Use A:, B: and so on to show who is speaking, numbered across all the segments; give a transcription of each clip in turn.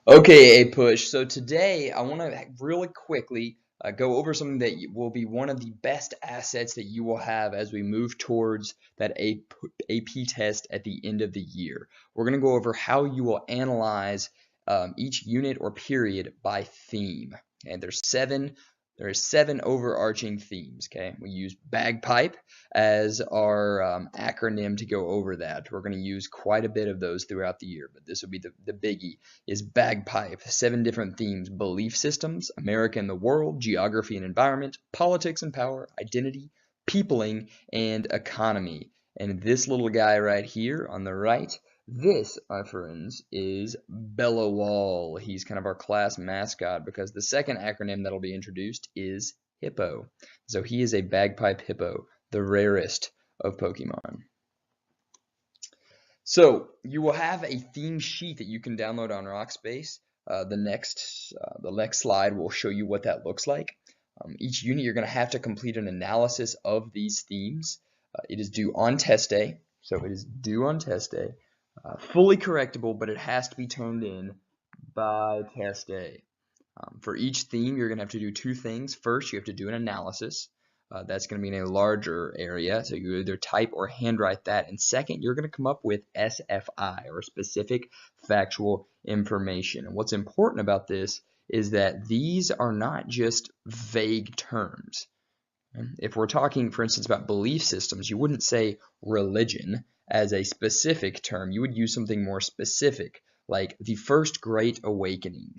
A: Okay, A Push. So today I want to really quickly go over something that will be one of the best assets that you will have as we move towards that AP test at the end of the year. We're going to go over how you will analyze each unit or period by theme. And there's seven overarching themes. Okay, we use BAGPIPE as our acronym to go over that. We're going to use quite a bit of those throughout the year, but this will be the biggie is BAGPIPE, 7 different themes: belief systems, America and the world, geography and environment, politics and power, identity, peopling, and economy. And this little guy right here on the right, this, my friends, is Bella Wall. He's kind of our class mascot because the second acronym that'll be introduced is Hippo. So he is a BAGPIPE Hippo, the rarest of Pokemon. So you will have a theme sheet that you can download on Rockspace. The next slide will show you what that looks like. Each unit you're going to have to complete an analysis of these themes. It is due on test day, so it is due on test day. Fully correctable, but it has to be turned in by test day. For each theme, you're going to have to do two things. First, you have to do an analysis. That's going to be in a larger area, so you either type or handwrite that. And second, you're going to come up with SFI, or specific factual information. And what's important about this is that these are not just vague terms. If we're talking, for instance, about belief systems, you wouldn't say religion as a specific term. You would use something more specific, like the First Great Awakening.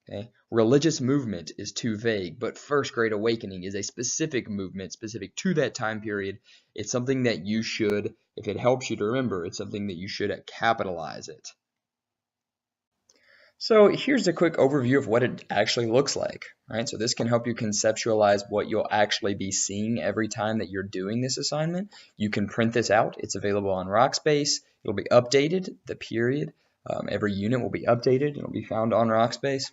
A: Okay? Religious movement is too vague, but First Great Awakening is a specific movement specific to that time period. It's something that you should, if it helps you to remember, it's something that you should capitalize it. So here's a quick overview of what it actually looks like. Right? So this can help you conceptualize what you'll actually be seeing every time that you're doing this assignment. You can print this out. It's available on Rockspace. It'll be updated, the period. Every unit will be updated. It'll be found on Rockspace.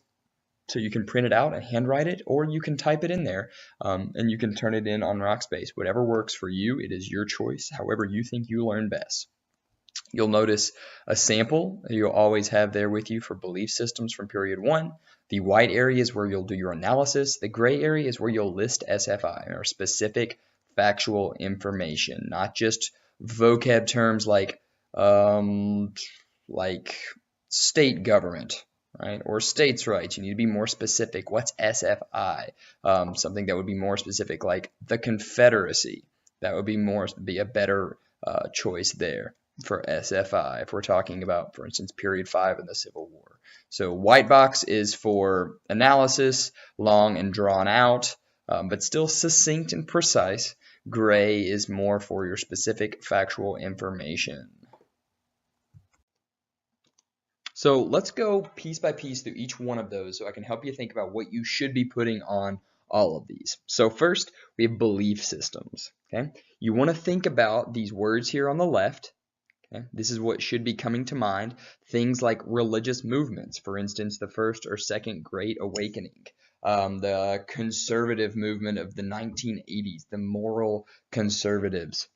A: So you can print it out and handwrite it, or you can type it in there, and you can turn it in on Rockspace. Whatever works for you, it is your choice, however you think you learn best. You'll notice a sample you'll always have there with you for belief systems from period 1. The white area is where you'll do your analysis. The gray area is where you'll list SFI, or specific factual information, not just vocab terms like state government. Right? Or states' rights. You need to be more specific. What's SFI? Something that would be more specific, like the Confederacy. That would be a better choice there for SFI if we're talking about, for instance, period 5 in the Civil War. So white box is for analysis, long and drawn out, but still succinct and precise. Gray is more for your specific factual information. So let's go piece by piece through each one of those so I can help you think about what you should be putting on all of these. So first, we have belief systems. Okay, you want to think about these words here on the left. Okay? This is what should be coming to mind. Things like religious movements, for instance, the First or Second Great Awakening, the conservative movement of the 1980s, the moral conservatives.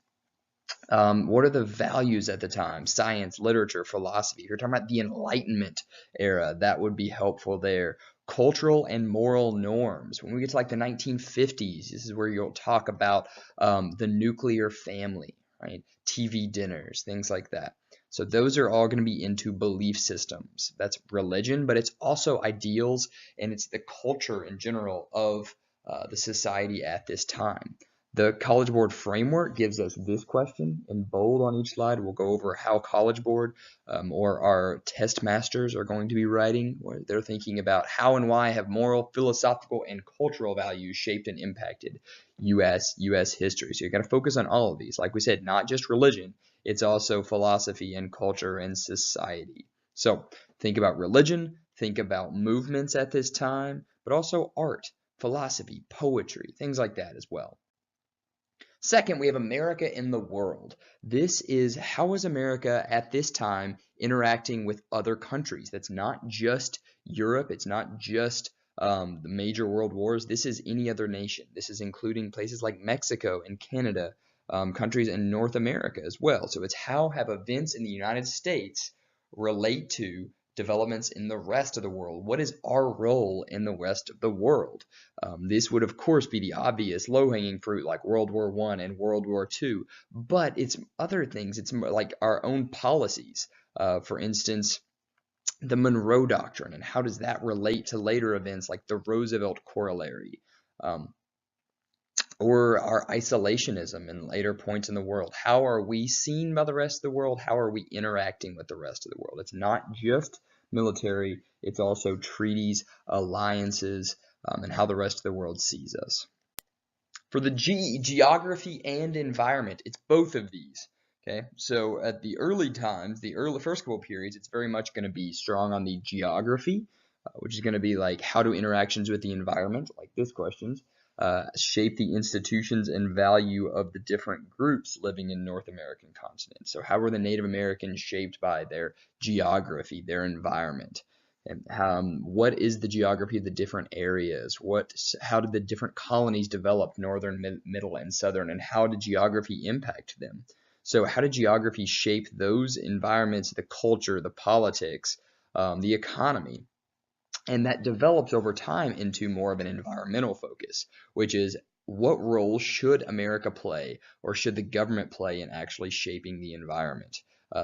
A: What are the values at the time? Science, literature, philosophy. If you're talking about the Enlightenment era, that would be helpful there. Cultural and moral norms. When we get to like the 1950s, this is where you'll talk about the nuclear family, right? TV dinners, things like that. So those are all going to be into belief systems. That's religion, but it's also ideals, and it's the culture in general of the society at this time. The College Board framework gives us this question in bold on each slide. We'll go over how College Board or our test masters are going to be writing, where they're thinking about how and why have moral, philosophical, and cultural values shaped and impacted U.S. history. So you're going to focus on all of these. Like we said, not just religion, it's also philosophy and culture and society. So think about religion, think about movements at this time, but also art, philosophy, poetry, things like that as well. Second, we have America in the world. This is how is America at this time interacting with other countries. That's not just Europe. It's not just the major world wars. This is any other nation. This is including places like Mexico and Canada, countries in North America as well. So it's how have events in the United States relate to developments in the rest of the world. What is our role in the rest of the world? This would, of course, be the obvious low-hanging fruit like World War I and World War II, but it's other things. It's like our own policies. For instance, the Monroe Doctrine, and how does that relate to later events like the Roosevelt Corollary? Or our isolationism in later points in the world. How are we seen by the rest of the world? How are we interacting with the rest of the world? It's not just military, it's also treaties, alliances, and how the rest of the world sees us. For the geography and environment, it's both of these. Okay, so at the early times, the first couple periods, it's very much going to be strong on the geography, which is going to be like how do interactions with the environment, like this questions, shape the institutions and value of the different groups living in North American continent. So how were the Native Americans shaped by their geography, their environment? And what is the geography of the different areas? How did the different colonies develop, northern, middle, and southern, and how did geography impact them? So how did geography shape those environments, the culture, the politics, the economy? And that develops over time into more of an environmental focus, which is what role should America play or should the government play in actually shaping the environment?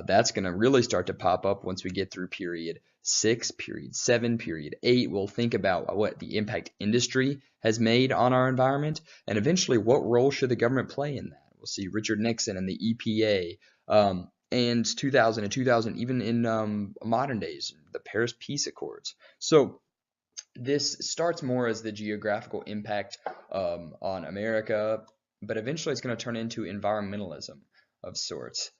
A: That's going to really start to pop up once we get through period 6, period 7, period 8. We'll think about what the impact industry has made on our environment, and eventually what role should the government play in that? We'll see Richard Nixon and the EPA, and 2000 and 2000, even in modern days, the Paris Peace Accords. So this starts more as the geographical impact on America, but eventually it's going to turn into environmentalism of sorts.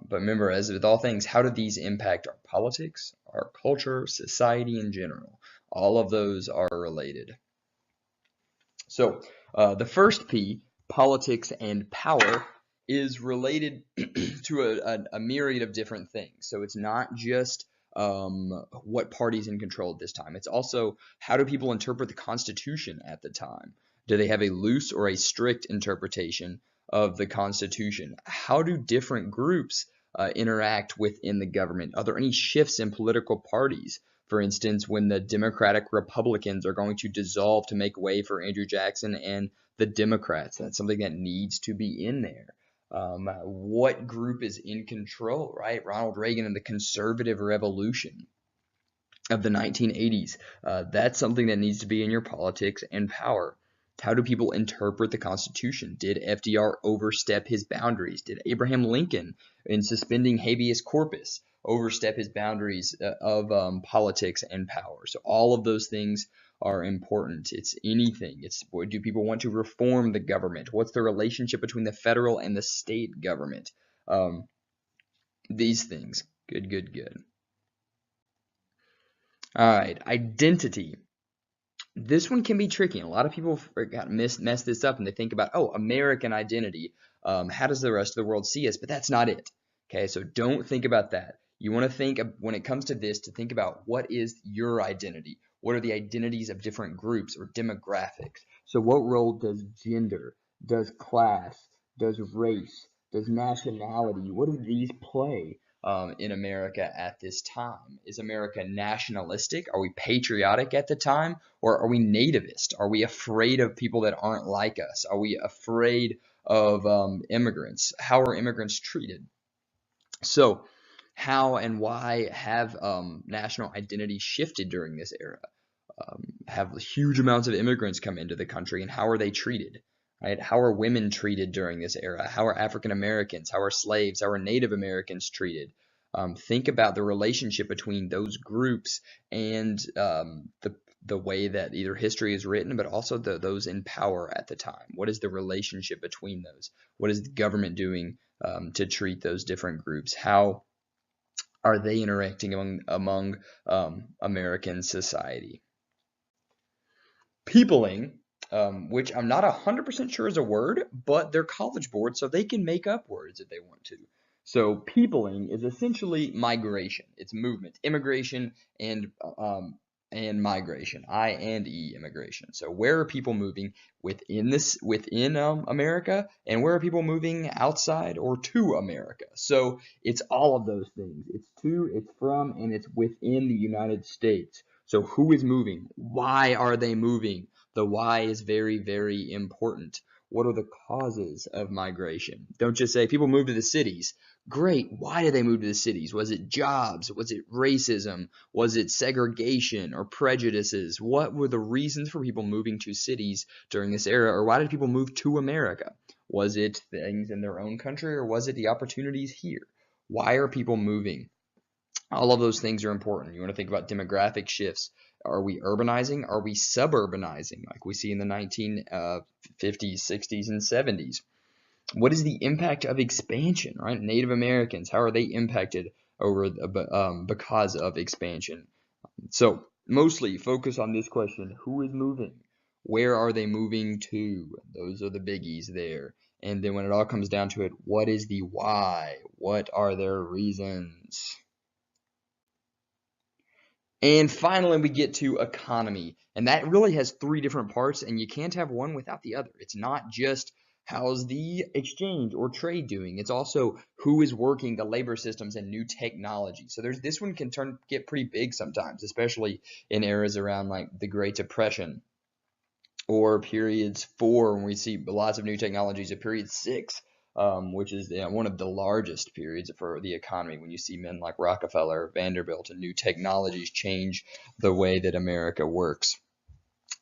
A: But remember, as with all things, how do these impact our politics, our culture, society in general? All of those are related. So the first P, politics and power, is related to a myriad of different things. So it's not just what party's in control at this time. It's also how do people interpret the Constitution at the time? Do they have a loose or a strict interpretation of the Constitution? How do different groups interact within the government? Are there any shifts in political parties? For instance, when the Democratic Republicans are going to dissolve to make way for Andrew Jackson and the Democrats, that's something that needs to be in there. What group is in control, right? Ronald Reagan and the conservative revolution of the 1980s. That's something that needs to be in your politics and power. How do people interpret the Constitution? Did FDR overstep his boundaries? Did Abraham Lincoln, in suspending habeas corpus, overstep his boundaries of politics and power? So all of those things are important. It's anything. It's do people want to reform the government? What's the relationship between the federal and the state government? These things. Good. All right, identity. This one can be tricky. A lot of people mess this up and they think about, oh, American identity. How does the rest of the world see us? But that's not it. Okay, so don't think about that. You want to think, when it comes to this, to think about what is your identity? What are the identities of different groups or demographics? So what role does gender, does class, does race, does nationality, what do these play in America at this time? Is America nationalistic? Are we patriotic at the time? Or are we nativist? Are we afraid of people that aren't like us? Are we afraid of immigrants? How are immigrants treated? So how and why have national identity shifted during this era? Have huge amounts of immigrants come into the country, and how are they treated? Right? How are women treated during this era? How are African Americans? How are slaves? How are Native Americans treated? Think about the relationship between those groups and the way that either history is written, but also those in power at the time. What is the relationship between those? What is the government doing to treat those different groups? How are they interacting among American society? Peopling, which I'm not 100% sure is a word, but they're College Board, so they can make up words if they want to. So peopling is essentially migration. It's movement, immigration, and and migration, I and E immigration. So where are people moving within America, and where are people moving outside or to America? So it's all of those things. It's to, it's from, and it's within the United States. So who is moving? Why are they moving? The why is very, very important. What are the causes of migration? Don't just say people move to the cities. Great. Why did they move to the cities? Was it jobs? Was it racism? Was it segregation or prejudices? What were the reasons for people moving to cities during this era? Or why did people move to America? Was it things in their own country, or was it the opportunities here? Why are people moving? All of those things are important. You want to think about demographic shifts. Are we urbanizing? Are we suburbanizing like we see in the 1950s, 60s, and 70s? What is the impact of expansion, right? Native Americans, how are they impacted because of expansion? So mostly focus on this question: who is moving? Where are they moving to? Those are the biggies there. And then when it all comes down to it, what is the why? What are their reasons? And finally, we get to economy. And that really has three different parts, and you can't have one without the other. It's not just how's the exchange or trade doing. It's also who is working the labor systems and new technology. So this one can get pretty big sometimes, especially in eras around like the Great Depression or periods 4 when we see lots of new technologies, or period 6, which is one of the largest periods for the economy, when you see men like Rockefeller, Vanderbilt, and new technologies change the way that America works.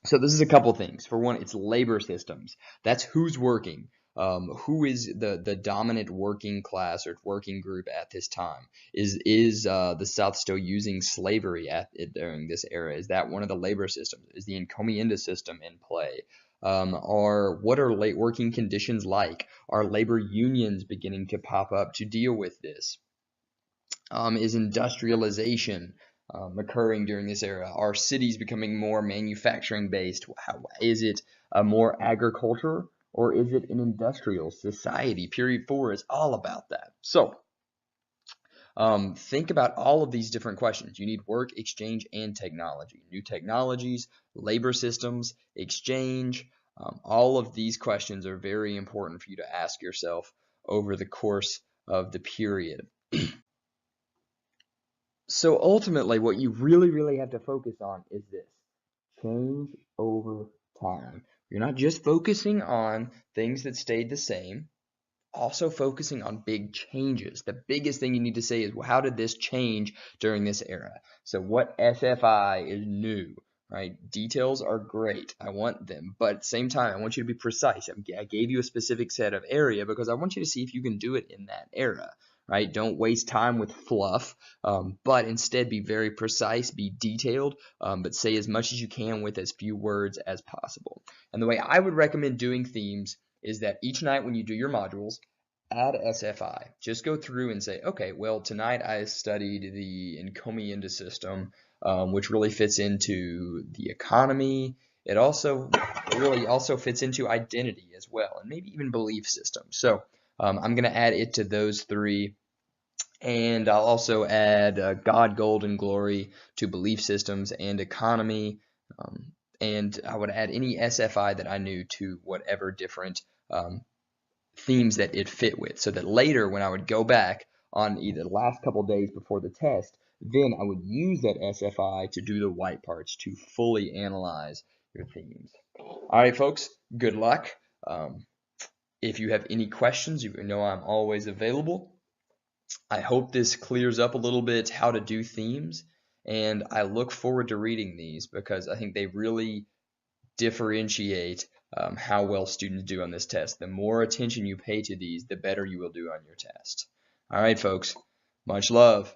A: So this is a couple things. For one, it's labor systems. That's who's working. Who is the dominant working class or working group at this time? Is the South still using slavery during this era? Is that one of the labor systems? Is the encomienda system in play? What are late working conditions like? Are labor unions beginning to pop up to deal with this? Is industrialization occurring during this era? Are cities becoming more manufacturing based? Is it more agriculture, or is it an industrial society? Period 4 is all about that. So think about all of these different questions. You need work, exchange, and technology. New technologies, labor systems, exchange. All of these questions are very important for you to ask yourself over the course of the period. So ultimately, what you really have to focus on is this: change over time. You're not just focusing on things that stayed the same, also focusing on big changes. The biggest thing you need to say is, well, how did this change during this era? So what SFI is new, right? Details are great. I want them. But at the same time, I want you to be precise. I gave you a specific set of area because I want you to see if you can do it in that era. Right? Don't waste time with fluff, but instead be very precise, be detailed, but say as much as you can with as few words as possible. And the way I would recommend doing themes is that each night when you do your modules, add SFI. Just go through and say, okay, well, tonight I studied the encomienda system, which really fits into the economy. It really also fits into identity as well, and maybe even belief systems. So I'm going to add it to those three. And I'll also add God, gold, and glory to belief systems and economy. And I would add any SFI that I knew to whatever different themes that it fit with, so that later when I would go back on either the last couple days before the test, then I would use that SFI to do the white parts to fully analyze your themes. All right, folks, good luck. If you have any questions, you know I'm always available. I hope this clears up a little bit how to do themes, and I look forward to reading these because I think they really differentiate how well students do on this test. The more attention you pay to these, the better you will do on your test. All right, folks, much love.